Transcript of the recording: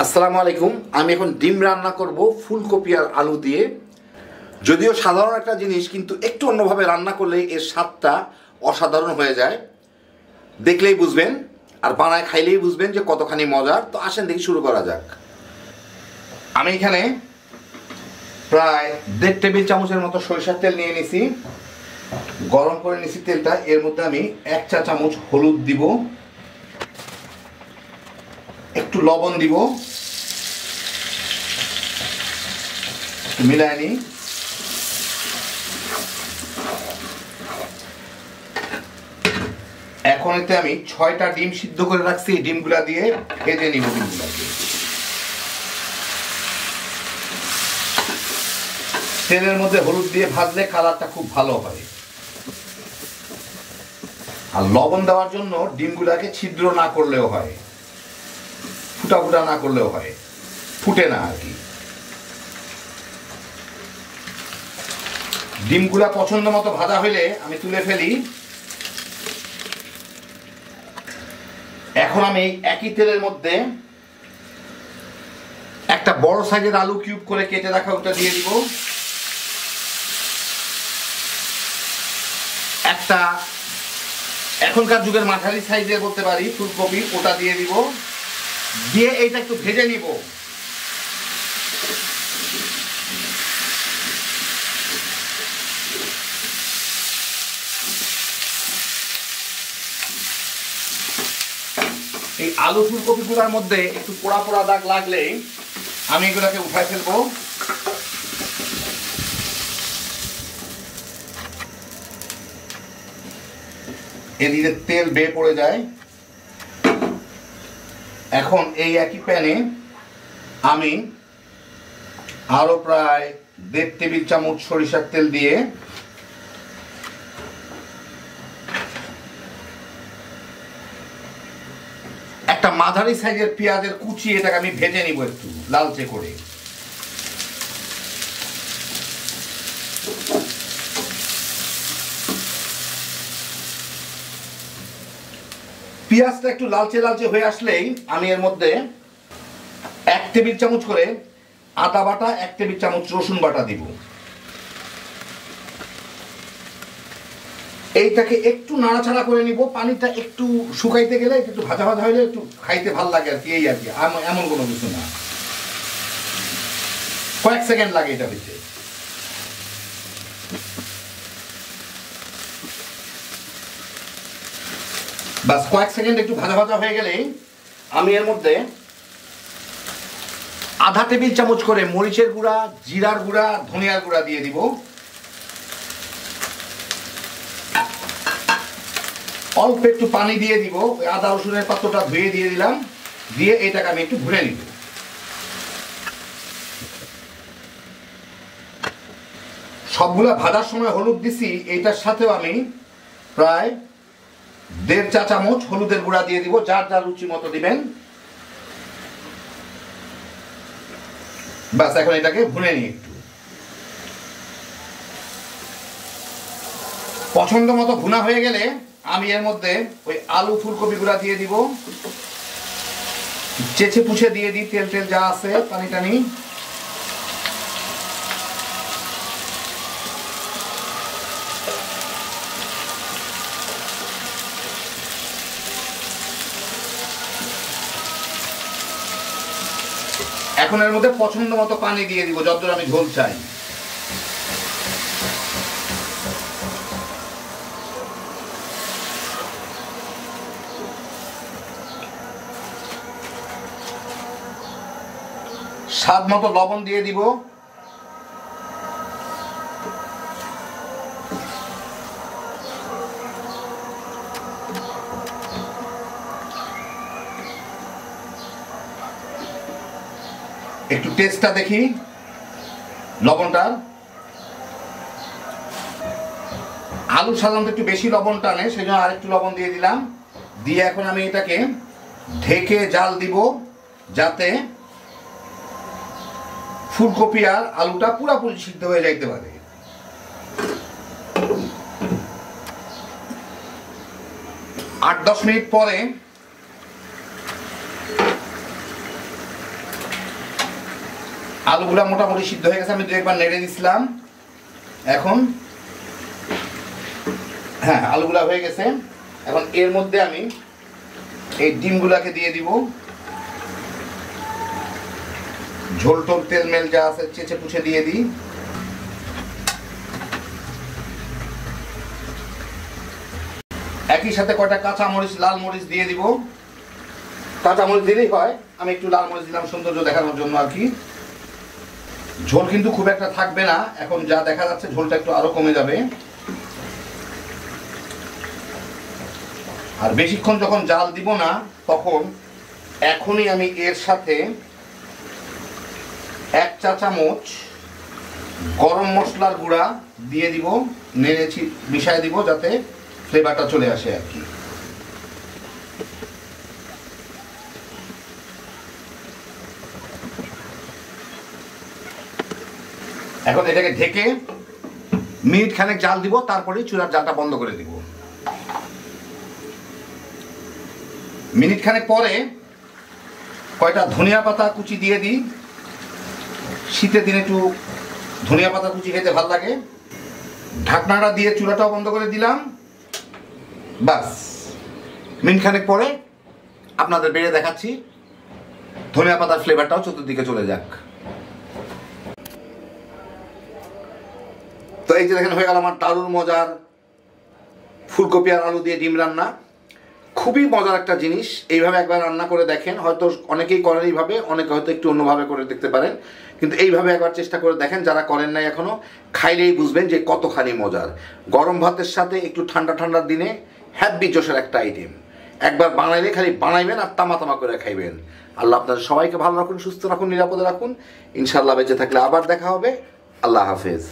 আসসালামু আলাইকুম। আমি এখন ডিম রান্না করব ফুলকপি আর আলু দিয়ে। যদিও সাধারণ একটা জিনিস, কিন্তু একটু অন্যভাবে রান্না করলে এর স্বাদটা অসাধারণ হয়ে যায়। দেখলেই বুঝবেন আর বানায় খাইলেই বুঝবেন যে কতখানি মজার। তো আসেন দেখি শুরু করা যাক। আমি এখানে প্রায় 1.5 টেবিল চামচের মতো সরিষার তেল নিয়ে নিছি। গরম করে নিছি তেলটা। এর মধ্যে আমি 1 চা চামচ হলুদ দিব, একটু লবণ দিব, মিলাই নি। এখন এতে আমি 6টা ডিম সিদ্ধ করে রাখছি। ডিমগুলা দিয়ে ভেজে নিব। ডিমগুলাকে তেলের মধ্যে হলুদ দিয়ে ভাজলে কালারটা খুব ভালো হয়। আর লবণ দেওয়ার জন্য ডিমগুলাকে ছিদ্র না করলেও হয়, ফুটা ফুটা না করলেও হয়, ফুটে না আর কি। ডিমগুলা পছন্দ মতো ভাজা হইলে আমি তুলে ফেলি। এখন আমি একই তেলের মধ্যে একটা বড় সাইজের আলু কিউব করে কেটে রাখা ওটা দিয়ে দিব। একটা এখনকার যুগের মাঝারি সাইজের বলতে পারি ফুলকপি, ওটা দিয়ে দিব। দিয়ে এইটা একটু ভেজে নিব। এই আলু ফুলকপিগুলোর মধ্যে একটু পোড়া পোড়া দাগ লাগলেই আমি এগুলোকে উঠাই ফেলবো। এদিকে তেল বের পড়ে যায়। এখন এই একই প্যানে আমি আরো প্রায় 1.5 টেবিল চামচ সরিষার তেল দিয়ে একটা মাঝারি সাইজের পেঁয়াজের কুচি, এটাকে আমি ভেজে নিব একটু লালচে করে। পেঁয়াজটা একটু লালচে লালচে হয়ে আসলেই আমি এর মধ্যে 1 টেবিল চামচ করে আদা বাটা, 1 টেবিল চামচ রসুন বাটা দিব। এইটাকে একটু নাড়াচাড়া করে নিব। পানিটা একটু শুকাইতে গেলে, একটু ভাজা ভাজা হইলে একটু খাইতে ভালো লাগে আর কি। এই আর কি, এমন কোনো কিছু না। কয়েক সেকেন্ড লাগে এটা হইতে। বাস কয়েক সেকেন্ড একটু ভাজা ভাজা হয়ে গেলে আমি এর মধ্যে আধা টেবিল চামচ করে মরিচের গুঁড়া, জিরার গুঁড়া, ধনিয়ার গুঁড়া দিয়ে দিব। অল্প একটু পানি দিয়ে দিব। ওই আদা রসুনের পাত্রটা ধুয়ে দিয়ে দিলাম। দিয়ে এটাকে আমি একটু ভুনে নিব। সবগুলা ভাজার সময় হলুদ দিছি। এইটার সাথেও আমি প্রায় 1.5 চা চামচ হলুদের গুঁড়া দিয়ে দিব। যার যার রুচি মতো দিবেন। বাস এখন এটাকে ভুনে নিই একটু। পছন্দ মতো ভুনা হয়ে গেলে আমি এর মধ্যে ওই আলু ফুলকপি গুঁড়া দিয়ে দিব। চেঁচে পুছে দিয়ে দিই, তেল টেল যা আছে পানি টানি। এখন এর মধ্যে পছন্দ মতো পানি দিয়ে দিব, যতদূর আমি ঝোল চাই। স্বাদ মতো লবণ দিয়ে দিব। একটু টেস্টটা দেখি লবণটা। আলু সাধারণত একটু বেশি লবণ টানে, সেজন্য আর একটু লবণ দিয়ে দিলাম। দিয়ে এখন আমি এটাকে ঢেকে জাল দিব, যাতে ফুলকপি আর আলুটা পুরোপুরি সিদ্ধ হয়ে যাইতে পারে। 8-10 মিনিট পরে আলুগুলা মোটামুটি সিদ্ধ হয়ে গেছে, আমি দু একবার নেড়ে দিছিলাম। এখন হ্যাঁ, আলুগুলা হয়ে গেছে। এখন এর মধ্যে আমি এই ডিমগুলাকে দিয়ে দিব। ঝোল টোল তেল মেল যা আছে চেঁচে পুছে দিয়ে দিই। একই সাথে কয়টা কাঁচা মরিচ, লাল মরিচ দিয়ে দিব। কাঁচা মরিচ দিলেই হয়, আমি একটু লাল মরিচ দিলাম সৌন্দর্য দেখানোর জন্য আর কি। ঝোল কিন্তু খুব একটা থাকবে না, এখন যা দেখা যাচ্ছে ঝোলটা একটু আরো কমে যাবে। আর বেশিক্ষণ যখন জাল দিব না, তখন এখনই আমি এর সাথে 1 চা চামচ গরম মশলার গুঁড়া দিয়ে দিব, নেড়েছি মিশিয়ে দিব যাতে ফ্লেভারটা চলে আসে আর কি। এখন এটাকে ঢেকে মিনিট খানেক জাল দিব, তারপরে চুলার জালটা বন্ধ করে দিব। মিনিট খানেক পরে কয়টা ধনিয়া পাতা কুচি দিয়ে দিই। শীতের দিনে একটু ধনিয়া পাতা কুচি খেতে ভালো লাগে। ঢাকনাটা দিয়ে চুলাটাও বন্ধ করে দিলাম। বাস, মিনিট খানেক পরে আপনাদের বেড়ে দেখাচ্ছি। ধনিয়া পাতার ফ্লেভারটাও চতুর্দিকে চলে যাক। তো এই যে দেখেন, হয়ে গেল আমার দারুণ মজার ফুলকপি আর আলু দিয়ে ডিম রান্না। খুবই মজার একটা জিনিস, এইভাবে একবার রান্না করে দেখেন। হয়তো অনেকেই করেন এইভাবে, অনেকে হয়তো একটু অন্যভাবে করে দেখতে পারেন, কিন্তু এইভাবে একবার চেষ্টা করে দেখেন। যারা করেন নাই এখনো, খাইলেই বুঝবেন যে কতখানি মজার। গরম ভাতের সাথে একটু ঠান্ডা ঠান্ডার দিনে হ্যাপি জোশের একটা আইটেম। একবার বানাইলে খালি বানাইবেন আর তামা তামা করে খাইবেন। আল্লাহ আপনাদের সবাইকে ভালো রাখুন, সুস্থ রাখুন, নিরাপদে রাখুন। ইনশাআল্লাহ বেঁচে থাকলে আবার দেখা হবে। আল্লাহ হাফেজ।